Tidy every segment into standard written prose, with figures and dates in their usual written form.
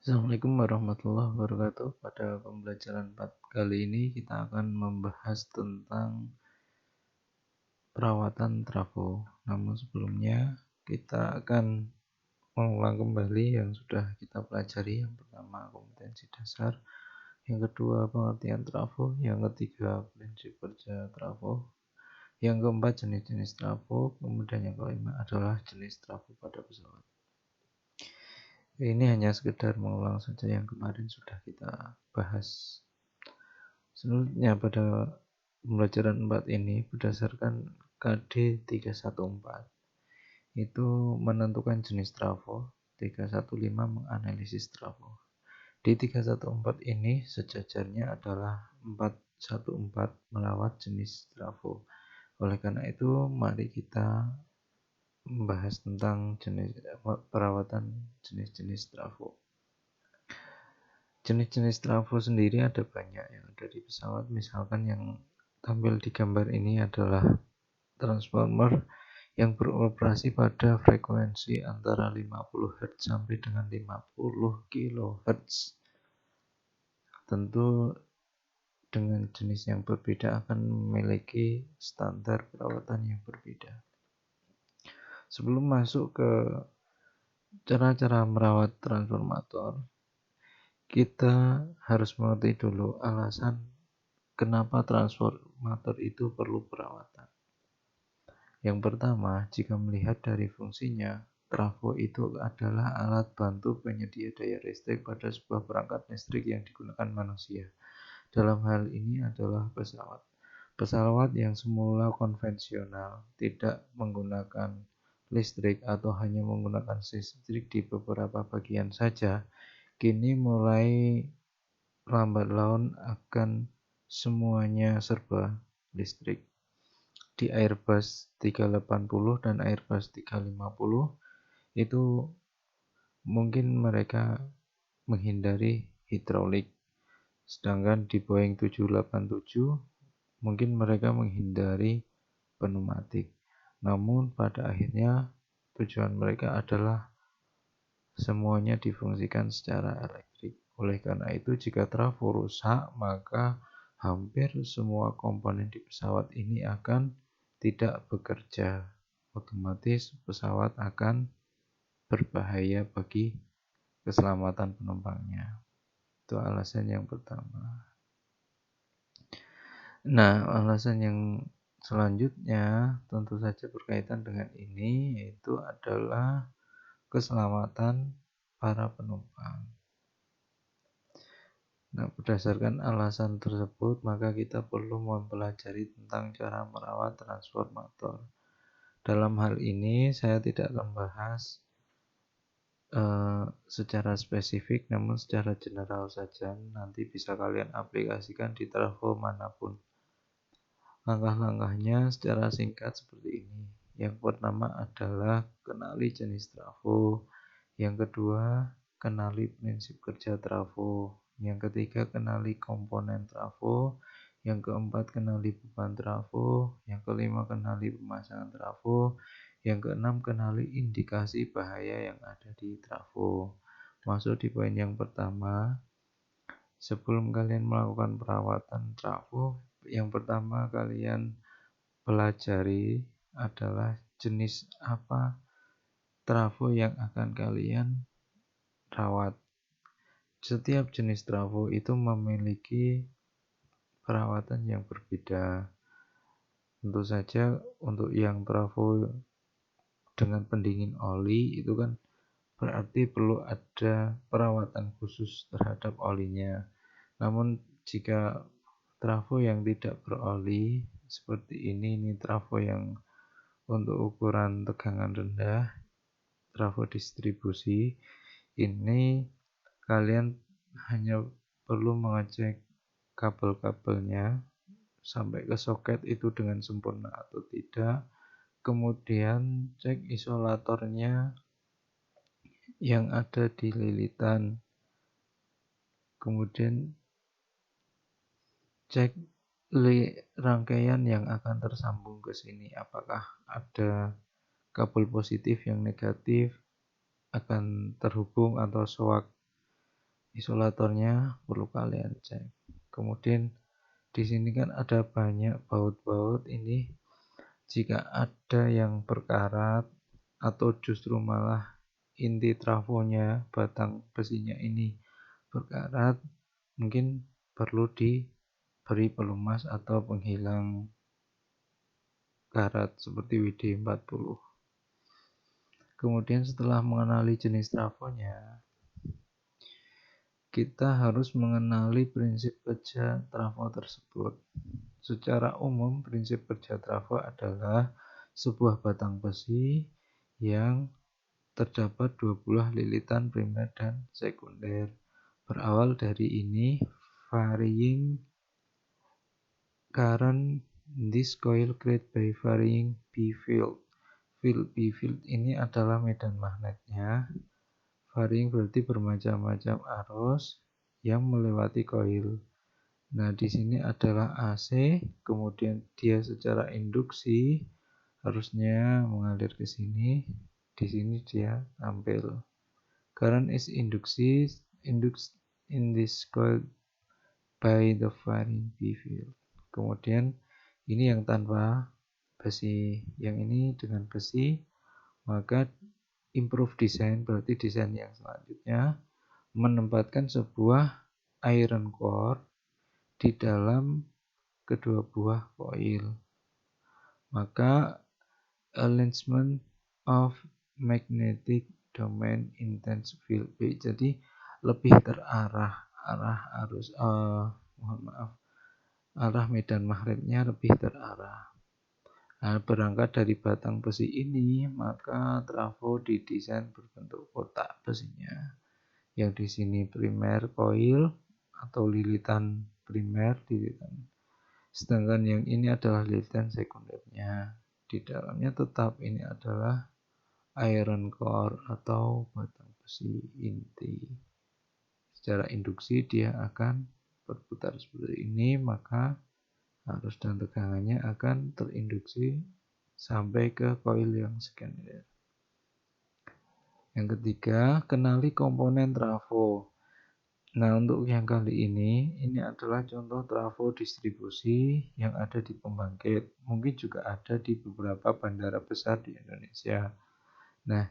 Assalamualaikum warahmatullahi wabarakatuh. Pada pembelajaran 4 kali ini kita akan membahas tentang perawatan trafo. Namun sebelumnya kita akan mengulang kembali yang sudah kita pelajari. Yang pertama kompetensi dasar, yang kedua pengertian trafo, yang ketiga prinsip kerja trafo, yang keempat jenis-jenis trafo, kemudian yang kelima adalah jenis trafo pada pesawat. Ini hanya sekedar mengulang saja yang kemarin sudah kita bahas. Selanjutnya pada pembelajaran 4 ini berdasarkan KD 314 itu menentukan jenis trafo, 315 menganalisis trafo. Di 314 ini sejajarnya adalah 414 melawat jenis trafo. Oleh karena itu mari kita membahas tentang perawatan jenis-jenis trafo. Jenis-jenis trafo sendiri ada banyak yang ada di pesawat. Misalkan yang tampil di gambar ini adalah transformer yang beroperasi pada frekuensi antara 50 Hz sampai dengan 50 kHz. Tentu dengan jenis yang berbeda akan memiliki standar perawatan yang berbeda. Sebelum masuk ke cara-cara merawat transformator, kita harus mengerti dulu alasan kenapa transformator itu perlu perawatan. Yang pertama, jika melihat dari fungsinya, trafo itu adalah alat bantu penyedia daya listrik pada sebuah perangkat listrik yang digunakan manusia. Dalam hal ini adalah pesawat. Pesawat yang semula konvensional, tidak menggunakan listrik atau hanya menggunakan listrik di beberapa bagian saja, kini mulai lambat laun akan semuanya serba listrik. Di Airbus 380 dan Airbus 350 itu mungkin mereka menghindari hidrolik, sedangkan di Boeing 787 mungkin mereka menghindari pneumatik. Namun pada akhirnya tujuan mereka adalah semuanya difungsikan secara elektrik. Oleh karena itu, jika trafo rusak, maka hampir semua komponen di pesawat ini akan tidak bekerja. Otomatis pesawat akan berbahaya bagi keselamatan penumpangnya. Itu alasan yang pertama. Nah, alasan yang selanjutnya tentu saja berkaitan dengan ini, yaitu adalah keselamatan para penumpang. Nah, berdasarkan alasan tersebut, maka kita perlu mempelajari tentang cara merawat transformator. Dalam hal ini, saya tidak membahas secara spesifik, namun secara general saja. Nanti bisa kalian aplikasikan di trafo manapun. Langkah-langkahnya secara singkat seperti ini. Yang pertama adalah kenali jenis trafo. Yang kedua, kenali prinsip kerja trafo. Yang ketiga, kenali komponen trafo. Yang keempat, kenali beban trafo. Yang kelima, kenali pemasangan trafo. Yang keenam, kenali indikasi bahaya yang ada di trafo. Masuk di poin yang pertama. Sebelum kalian melakukan perawatan trafo, yang pertama kalian pelajari adalah jenis apa trafo yang akan kalian rawat. Setiap jenis trafo itu memiliki perawatan yang berbeda. Tentu saja untuk yang trafo dengan pendingin oli itu kan berarti perlu ada perawatan khusus terhadap olinya. Namun jika trafo yang tidak beroli seperti ini trafo yang untuk ukuran tegangan rendah, trafo distribusi, ini kalian hanya perlu mengecek kabel-kabelnya sampai ke soket itu dengan sempurna atau tidak. Kemudian cek isolatornya yang ada di lilitan. Kemudian cek rangkaian yang akan tersambung ke sini. Apakah ada kabel positif yang negatif akan terhubung atau soak isolatornya perlu kalian cek. Kemudian di sini kan ada banyak baut-baut ini. Jika ada yang berkarat atau justru malah inti trafonya, batang besinya ini berkarat, mungkin perlu diberi pelumas atau penghilang karat seperti WD-40. Kemudian setelah mengenali jenis trafonya, kita harus mengenali prinsip kerja trafo tersebut. Secara umum, prinsip kerja trafo adalah sebuah batang besi yang terdapat dua buah lilitan primer dan sekunder. Berawal dari ini, varying current in this coil created by varying B field. B field ini adalah medan magnetnya. Varying berarti bermacam-macam arus yang melewati koil. Nah, di sini adalah AC, kemudian dia secara induksi harusnya mengalir ke sini. Di sini dia tampil. Current is induced in this coil by the varying B field. Kemudian ini yang tanpa besi, yang ini dengan besi, maka improve design berarti desain yang selanjutnya menempatkan sebuah iron core di dalam kedua buah koil. Maka alignment of magnetic domain intense field B, jadi lebih terarah arah medan magnetnya lebih terarah. Nah, berangkat dari batang besi ini, maka trafo didesain berbentuk kotak besinya. Yang di sini primer coil atau lilitan primer, sedangkan yang ini adalah lilitan sekundernya. Di dalamnya tetap ini adalah iron core atau batang besi inti. Secara induksi dia akan berputar seperti ini, maka arus dan tegangannya akan terinduksi sampai ke koil yang sekunder. Yang ketiga, kenali komponen trafo. Nah, untuk yang kali ini adalah contoh trafo distribusi yang ada di pembangkit. Mungkin juga ada di beberapa bandara besar di Indonesia. Nah,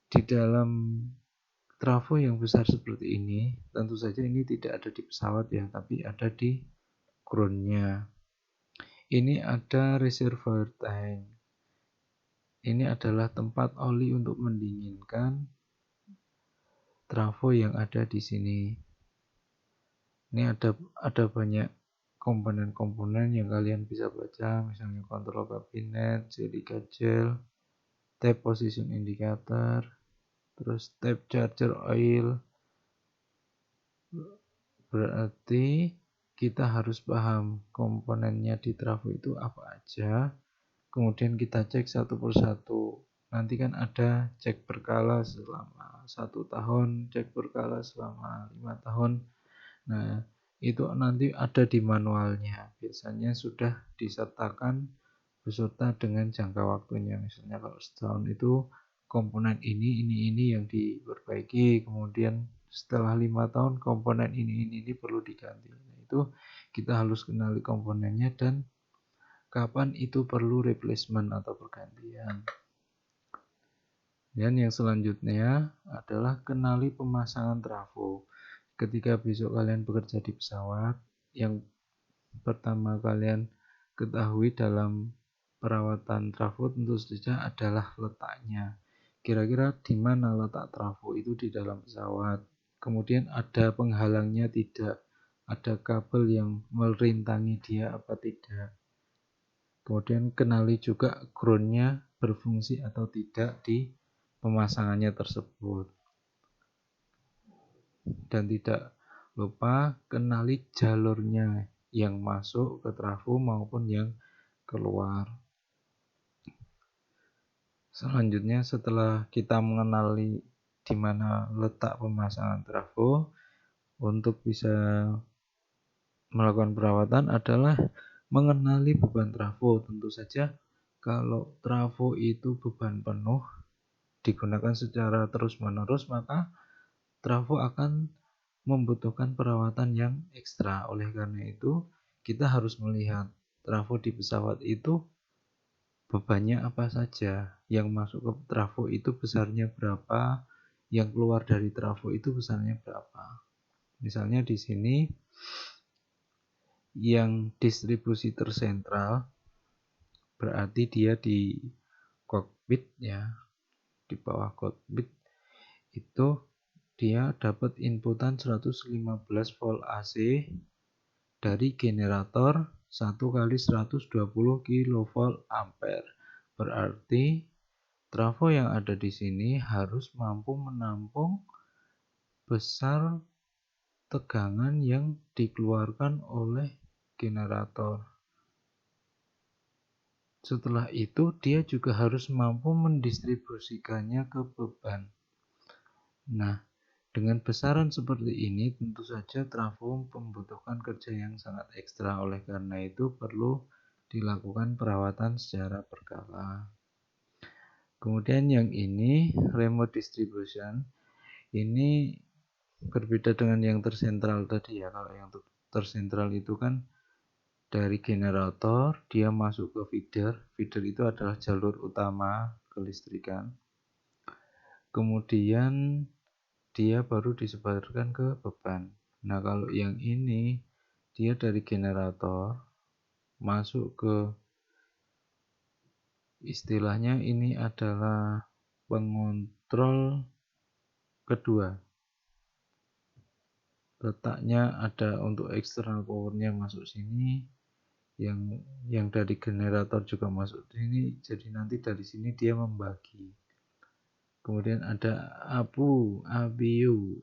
di dalam trafo yang besar seperti ini, tentu saja ini tidak ada di pesawat ya, tapi ada di groundnya. Ini ada reservoir tank. Ini adalah tempat oli untuk mendinginkan trafo yang ada di sini. Ini ada banyak komponen-komponen yang kalian bisa baca, misalnya kontrol kabinet, silica gel, tape position indicator, terus tape charger oil. Berarti kita harus paham komponennya di trafo itu apa aja, kemudian kita cek satu persatu. Nanti kan ada cek berkala selama 1 tahun, cek berkala selama 5 tahun. Nah, itu nanti ada di manualnya. Biasanya sudah disertakan beserta dengan jangka waktunya. Misalnya kalau setahun itu komponen ini yang diperbaiki, kemudian setelah 5 tahun komponen ini perlu diganti. Nah, itu kita harus kenali komponennya dan kapan itu perlu replacement atau pergantian. Dan yang selanjutnya adalah kenali pemasangan trafo. Ketika besok kalian bekerja di pesawat, yang pertama kalian ketahui dalam perawatan trafo tentu saja adalah letaknya. Kira-kira di mana letak trafo itu di dalam pesawat. Kemudian ada penghalangnya tidak, ada kabel yang merintangi dia apa tidak. Kemudian kenali juga groundnya berfungsi atau tidak di pemasangannya tersebut. Dan tidak lupa kenali jalurnya yang masuk ke trafo maupun yang keluar. Selanjutnya setelah kita mengenali di mana letak pemasangan trafo, untuk bisa melakukan perawatan adalah mengenali beban trafo. Tentu saja kalau trafo itu beban penuh digunakan secara terus-menerus, maka trafo akan membutuhkan perawatan yang ekstra. Oleh karena itu, kita harus melihat trafo di pesawat itu bebannya apa saja, yang masuk ke trafo itu besarnya berapa, yang keluar dari trafo itu besarnya berapa. Misalnya di sini yang distribusi tersentral berarti dia di kokpit ya, di bawah kokpit itu dia dapat inputan 115 volt AC dari generator 1 kali 120 kV ampere. Berarti trafo yang ada di sini harus mampu menampung besar tegangan yang dikeluarkan oleh generator. Setelah itu, dia juga harus mampu mendistribusikannya ke beban. Nah, dengan besaran seperti ini, tentu saja trafo membutuhkan kerja yang sangat ekstra. Oleh karena itu, perlu dilakukan perawatan secara berkala. Kemudian yang ini, remote distribution, ini berbeda dengan yang tersentral tadi ya. Kalau yang tersentral itu kan dari generator, dia masuk ke feeder. Feeder itu adalah jalur utama kelistrikan. Kemudian dia baru disebarkan ke beban. Nah, kalau yang ini, dia dari generator masuk ke, istilahnya ini adalah pengontrol kedua. Letaknya ada untuk external powernya masuk sini, yang dari generator juga masuk sini, jadi nanti dari sini dia membagi. Kemudian ada APU,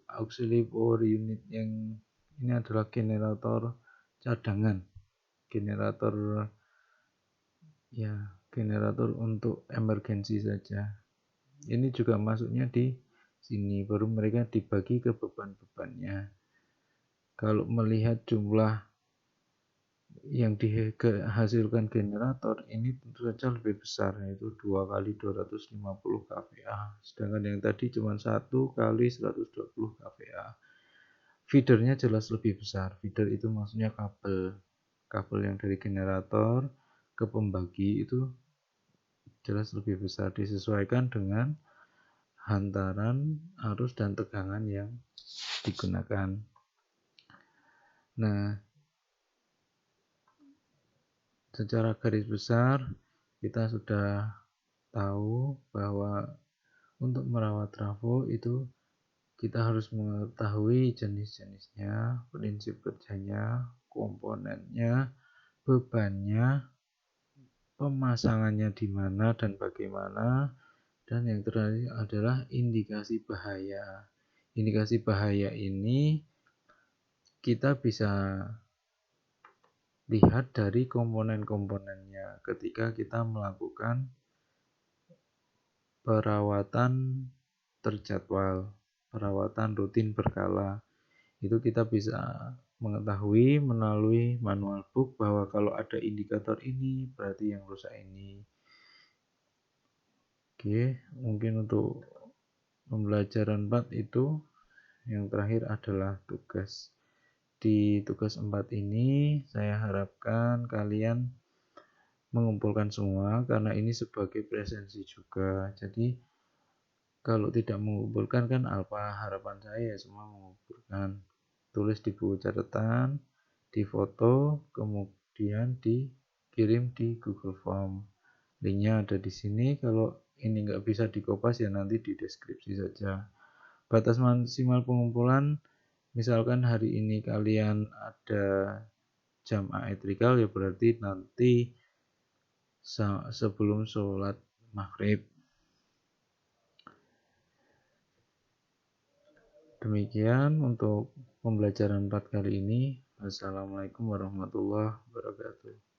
auxiliary power unit, yang ini adalah generator cadangan, generator untuk emergensi saja. Ini juga masuknya di sini, baru mereka dibagi ke beban-bebannya. Kalau melihat jumlah yang dihasilkan generator ini tentu saja lebih besar, yaitu 2 kali 250 kVA, sedangkan yang tadi cuma 1 kali 120 kVA. Feedernya jelas lebih besar. Feeder itu maksudnya kabel yang dari generator ke pembagi itu jelas lebih besar, disesuaikan dengan hantaran arus dan tegangan yang digunakan. Nah, secara garis besar kita sudah tahu bahwa untuk merawat trafo itu kita harus mengetahui jenis-jenisnya, prinsip kerjanya, komponennya, bebannya, pemasangannya di mana dan bagaimana, dan yang terakhir adalah indikasi bahaya. Indikasi bahaya ini kita bisa lihat dari komponen-komponennya ketika kita melakukan perawatan terjadwal, perawatan rutin berkala. Itu kita bisa mengetahui melalui manual book bahwa kalau ada indikator ini berarti yang rusak ini. Oke, mungkin untuk pembelajaran 4 itu yang terakhir adalah tugas. Di tugas 4 ini saya harapkan kalian mengumpulkan semua, karena ini sebagai presensi juga. Jadi kalau tidak mengumpulkan kan apa harapan saya, semua mengumpulkan. Tulis di buku catatan, difoto, kemudian dikirim di Google Form. Linknya ada di sini. Kalau ini nggak bisa dikopas ya nanti di deskripsi saja. Batas maksimal pengumpulan, misalkan hari ini kalian ada jam aetrikal ya berarti nanti sebelum sholat maghrib. Demikian untuk pembelajaran 4 kali ini. Wassalamualaikum warahmatullahi wabarakatuh.